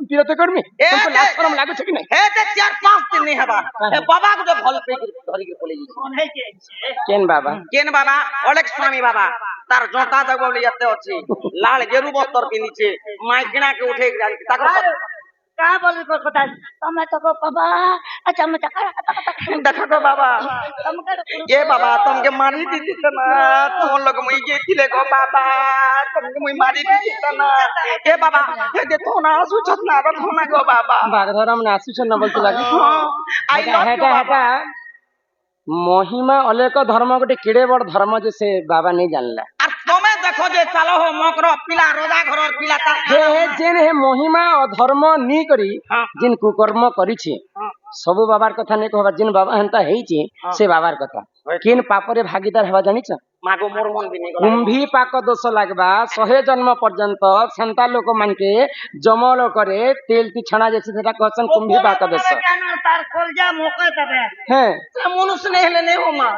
বিরত করমি তোমকে লাজ শরম লাগুছে কি নাই হে যে 4-5 দিন নেই হবা হে বাবা গুলো ভাল পে ধরি কে বলে কেন বাবা অনেক স্বামী বাবা তার জটা জগ বলে যেতে আছে লাল গেরু বস্ত্র পিনিছে মাইকিনা কে উঠে গেছে তাকে का बोली को কথা তুমি তো বাবা আচ্ছা আমি টাকা देखो तो बाबा ये बाबा तुमके मारी दीदी तना तुम लोग मुई के किले को बाबा तुमके मुई मारी दीदी तना ये बाबा ये दे तो ना सुचत ना तो ना गो बाबा বাগধরম না আসুছ না বলতে লাগে आई लव यू बाबा মহিমা অলেক ধর্ম গোটে কেড়ে বড় ধর্ম যে সে বাবা নেই জানলা আর তুমি দেখো যে চালো হো মকর পিলা রোজা ঘরর পিলা তা হে যেন হে মহিমা ও ধর্ম নি করি যেন কুকর্ম করিছে সবু বাবার কথা নেই কহবা যেন বাবা হেনতা হেইছে সে বাবার কথা কিন পাপরে ভাগিদার হবা জানিছ মাগো মোর মন বিনি কুম্ভী পাক দোষ লাগবা 100 জন্ম পর্যন্ত সেন্তা লোক মানকে জমল করে তেল কি ছଣା যাচ্ছে সেটা কহছেন কুম্ভী পাক দোষ তার কলজা মোকে দেবে হ্যাঁ মনুষ্য নেই হলে নেই হো মা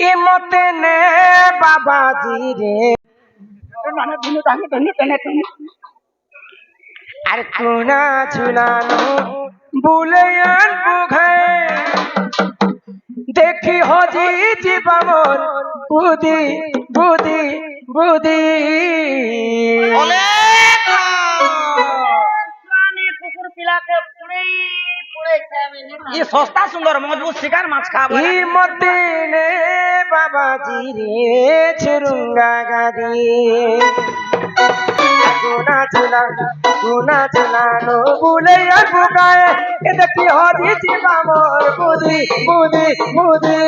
এ মতে নে বাবাজি রে মানে দিনে তাকে দিনে তেনে আর কোনা ঝুলানো বুলেয়ান বুঘে দেখি হজি জীবমর বুদি বুদি বুদি অনেক আমি কুকুর পিলাকে পুড়ে পুড়ে খাবে ये सस्ता सुंदर मजबूत शिकार माछ खा ই মতে নে বাবাজি রে ছুরুঙ্গা গাদি গুনা ঝুলানো বুলেয়ান বুঘে দেখি হজি জীবমর বুদি বুদি বুদি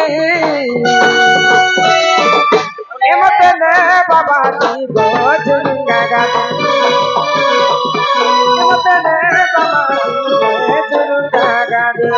এমতে নে বাবাজি গো ঝুরুঙ্গা গাদি এমতে নে বাবাজি গো ঝুরুঙ্গা গাদি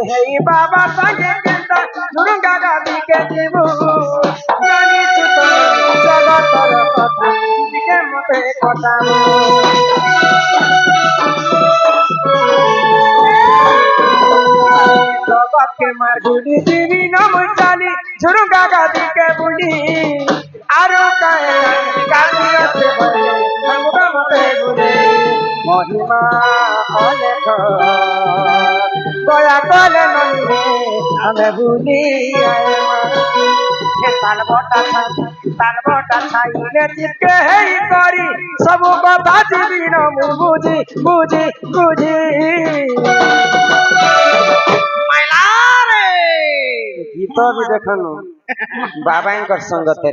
হেই বাবা সাগে কেন্তা ঝুরুঙ্গা গাদি কে দেবু জানিছু তো জগতর কথা দিকে মতে কথা জগতকে মার গুলি দিবি নম চালি ঝুরুঙ্গা গাদি কে বুড়ি আরো কায়ে গাদি আছে বলে আমগা মতে গুলি মহিমা অনেক দয়া কলে নইলে আমি ভুলি তাল বটা ছাইলে চিপকে হেই করি সবু কথা দিবি না মু বুঝি বুঝি বুঝি মাইলারে গীত भी देखनु बाबांकर संगते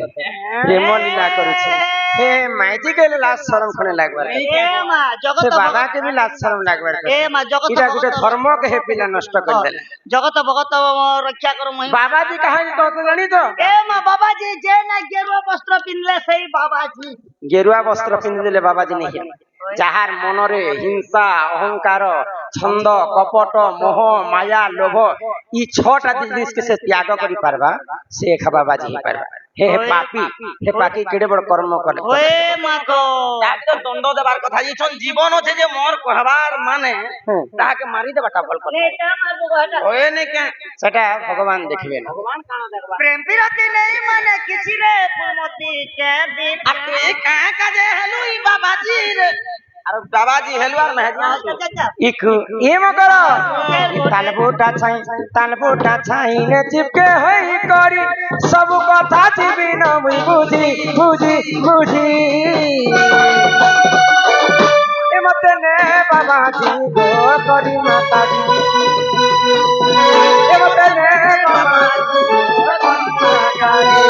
प्रेम लीला करूछे हे माइजी के लाज शरम खने लागबार ए मा जगत से बाबा के भी लाज शरम लागबार ए मा जगत इटा गुटे धर्म के हे पिला नष्ट कर देले जगत भगत रक्षा करो महिमा बाबाजी कहानी कहते जानी तो ए मा बाबाजी जे ना गेरुआ वस्त्र पिनले सही बाबाजी गेरुआ वस्त्र पिंधि देले बाबाजी नहीं যাহার মনরে হিংসা অহংকার ছন্দ কপট মোহ মায়া লোভ ই ছটা জিনিসকে সে ত্যাগ করি পারবা সে বাবাজি হি পারবা হে পাপি কেড়ে বড় কর্ম করে ওয়ে মা গো তাকে দণ্ড দেবার কথা ইছন জীবন আছে যে মোর কহবার মানে তাকে মারি দেবাটা বল করে এটা মারবো এটা ওয়ে নে কে সেটা ভগবান দেখবেন ভগবান কানা দেখবা প্রেম বিরতি নেই মানে কিছু রে ফুলমতি কে দিন আর তুই কাঁ কাজে হেলুই বাবাজি রে আর বাবাজি হেলুয়ার মেহদিয়া ইকু এম করো তালবোটা ছাই নে চিপকে হই করি সব কথা দিবি না মুই বুঝি বুঝি বুঝি এমতে নে বাবাজি গো করি মাতাজি এমতে নে বাবাজি গো করি মাতাজি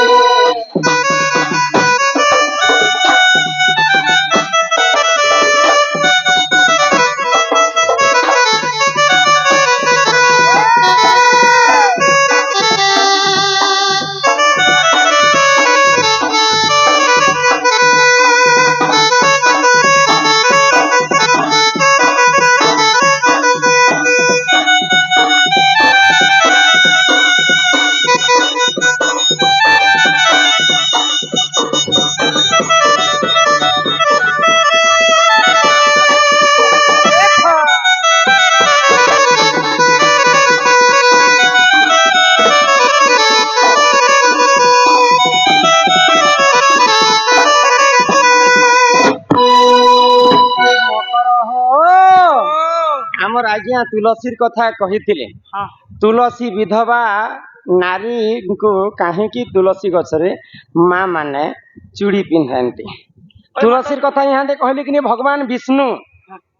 ଆଜ୍ଞା ତୁଳସୀର କଥା କହିଥିଲେ ହଁ ତୁଳସୀ ବିଧବା ନାରୀଙ୍କୁ କାହିଁକି ତୁଳସୀ ଗଛରେ ମା ମାନେ ଚୁଡ଼ି ପିନ୍ଧାନ୍ତି ତୁଳସୀର କଥା ଇହାଦେ କହିଲେ କି ଭଗବାନ ବିଷ୍ଣୁ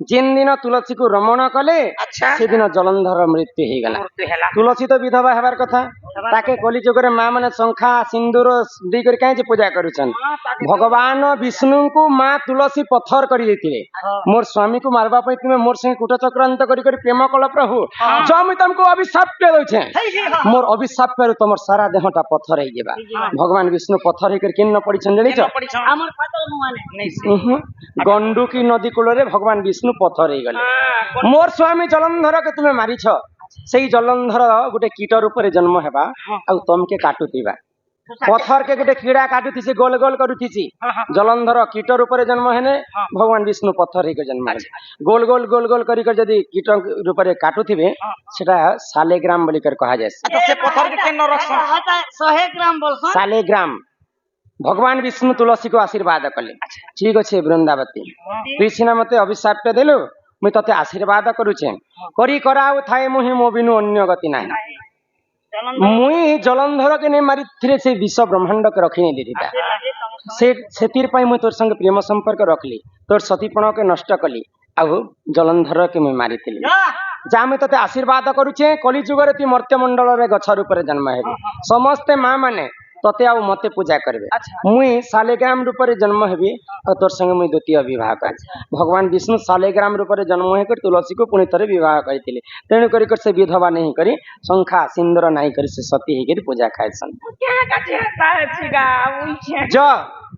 ଯେନ୍ ଦିନ ତୁଳସୀକୁ ରମଣ କଲେ ଆଚ୍ଛା ସେଦିନ ଜଳନ୍ଧର ମୃତ୍ୟୁ ହେଇଗଲା ମୃତ୍ୟୁ ହେଲା ତୁଳସୀ ତ ବିଧବା ହେବାର କଥା ତାକେ କଲି ଯୁଗରେ ମା ମାନେ ଶଙ୍ଖା ସିନ୍ଦୁର ଦେଇକରି କାହିଁକି ପୂଜା କରୁଛନ୍ ଭଗବାନ ବିଷ୍ଣୁଙ୍କୁ ମା ତୁଳସୀ ପଥର କରି ଦେଇଥିଲେ ମୋର ସ୍ୱାମୀକୁ ମାରବା ପାଇଁ ତୁମେ ମୋର ସାଙ୍ଗେ କୂଟ ଚକ୍ରାନ୍ତ କରି ପ୍ରେମ କଲ ପ୍ରଭୁ ଯ ମୁଇଁ ତମକୁ ଅଭିଶାପ ଦଉଛେ ମୋର ଅଭିଶାପରୁ ତମର ସାରା ଦେହଟା ପଥର ହେଇଯିବା ଭଗବାନ ବିଷ୍ଣୁ ପଥର ହେଇକରି କିନ୍ ପଡ଼ିଛନ୍ ଜାଣିଛ আমার পাতল মানে ଗଣ୍ଡୁକି ନଦୀ କୂଳରେ ଭଗବାନ ବିଷ୍ଣୁ ପଥର ହେଇଗଲେ ମୋର ସ୍ୱାମୀ ଜଳନ୍ଧରକେ ତୁମେ ମାରିଛ ସେଇ ଜଳନ୍ଧର ଗୋଟେ କୀଟ ରୂପରେ ଜନ୍ମ ହେବା ଆଉ ତମକେ କାଟୁଥିବା ପଥରକେ ଗୋଟେ କିଡ଼ା କାଟୁଥିସି ଗୋଲ ଗୋଲ କରୁଥିସି ଜଳନ୍ଧର କୀଟ ରୂପରେ ଜନ୍ମ ହେନେ ଭଗବାନ ବିଷ୍ଣୁ ପଥର ହେଇକି ଜନ୍ମ ହେଲେ ଗୋଲ ଗୋଲ ଗୋଲ ଗୋଲ କରି ଯଦି କୀଟ ରୂପରେ କାଟୁଥିବେ ସେଟା ସାଲେଗ୍ରାମ ବୋଲିକରି କୁହାଯାଏ আচ্ছা সে পথর কে কেন রক্ষণ 100 গ্রাম বলছো सालेग्राम भगवान विष्णु तुलसी को आशीर्वाद कले ठीक अच्छे वृंदावती तुई सिना मते अभिशाप देलु मुई तते आशीर्वाद करूछे करी कराउ थाए मुहि मो बिनु अन्य गति नाही मुई जलंधर के ने मारी थिरे से विश्व ब्रह्मांड के रखी नहीं देता से सेतिर पई मुई तोर संग प्रेम संपर्क रखली तोर सतीपण के नष्ट कली आउ जलंधर के मुई मारी थिली जा मुई तते आशीर्वाद करूछे कली जुगरे ती मर्त्य मंडल रे गछ रूप जन्म हेबे समस्त मां माने तते आउ मते पूजा करबे मुई सालेग्राम रूप जन्म हेबी और तोर संगे मुई द्वितीय विवाह कर भगवान विष्णु सालेग्राम रूप जन्म होकर तुलसी को पुणी थरे विवाह करथिले तेणु करी कर से विधवा नहीं करी शंखा सिंदूर नहीं करी से सती हेकरी पूजा खायसन जो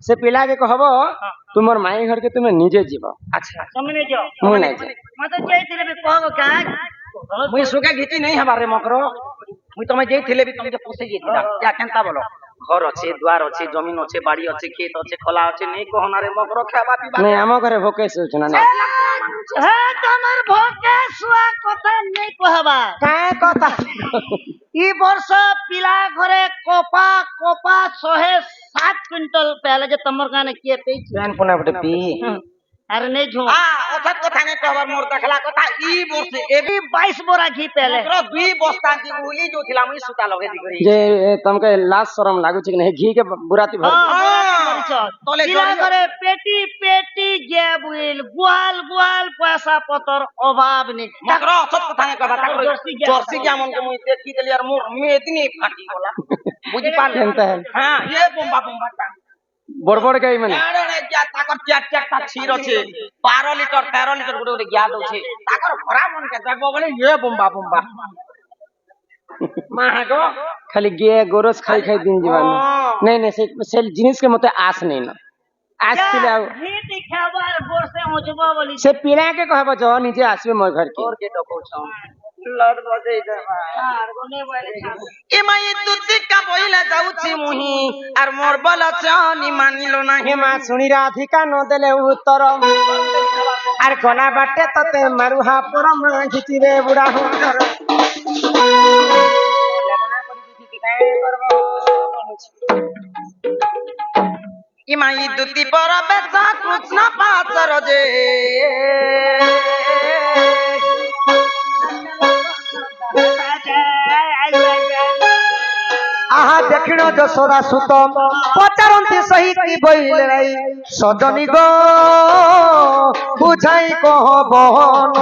से पिला के कहबो तुमर माई घर के तुमे निजे जीव আচ্ছা তুমি নে যাও मुई नहीं जाए মতে চাইছিলে বি কহবো কাজ মুই সুগা ঘিচি নাই হবারে মকর মুই তুমি যেই থিলে বি তুমি পুষে গিয়েছিলা যা কেনতা বলো ঘর আছে দুয়ার আছে জমিন আছে বাড়ি আছে ক্ষেত আছে খোলা আছে নেই কহনারে মকর খাবা পিবা नहीं आम घरे भोके सोच ना হে তোমার ভোকে শুয়া কথা নেই কহবা काय कथा ই বর্ষ পিলা ঘরে কোপা কোপা 107 কুইন্টাল পেলে যে তোমার কানে কে পেয়েছি जान पुना बटे पी আরে নেই ঝুম অর্থাৎ কথা নেই কহবার মোর দেখলা কথা ই বসে এবি 22 बोरा घी পেলে মাত্র 2 বস্তা কি উলি जो थिला মুই সুতা লগে দি করি जे तमके लाज शरम लागु छै कि नहीं घी के बुराती भर তলে পিলা ঘরে পেটি পেটি গেবুইল গুয়াল গুয়াল পয়সা পতর অভাব নেই মকর অর্থাৎ কথা নেই কহবা তাকর জর্সি যেমন কে মুই দেখি দেলি আর মোর মেদিনি ফাটি গলা বুঝি পারলেন केनता है হ্যাঁ এ বোম্বা বোম্বা बड़बड़ गई माने আরে যা তাকর চার চারটা ছির আছে 12 লিটার 13 লিটার গুড়ে গুড়ে গিয়া দউছে তাকর ভরা মন কে দেখবো বলে এ বোম্বা বোম্বা মাগো खाली गे गोरस खाई खाई दिन जीवन नहीं नहीं से जिनिस के मते आस नहीं ना आस तिले आउ घी दिखाবার বর্ষে ওজবা বলি से पिला के कहबो जो नीचे आसबे मोर घर के और के डकोछौ लड़ बजे देबा আর গনে বলে এ মাই দুতি কা বইলা যাউছি মুহি আর মোর বলা চানি মানিলো না हे मां सुनी राधिका न देले उत्तर आर गला बाटे तते मारुहा परम घिची रे बुढ़ा हो ই মাই দুতি পর বেচা কৃষ্ণ পাচর যে आहा देखिनो जसोदा सुत पचारंती सही की बइले राई सजनी गो बुझाई कह बहन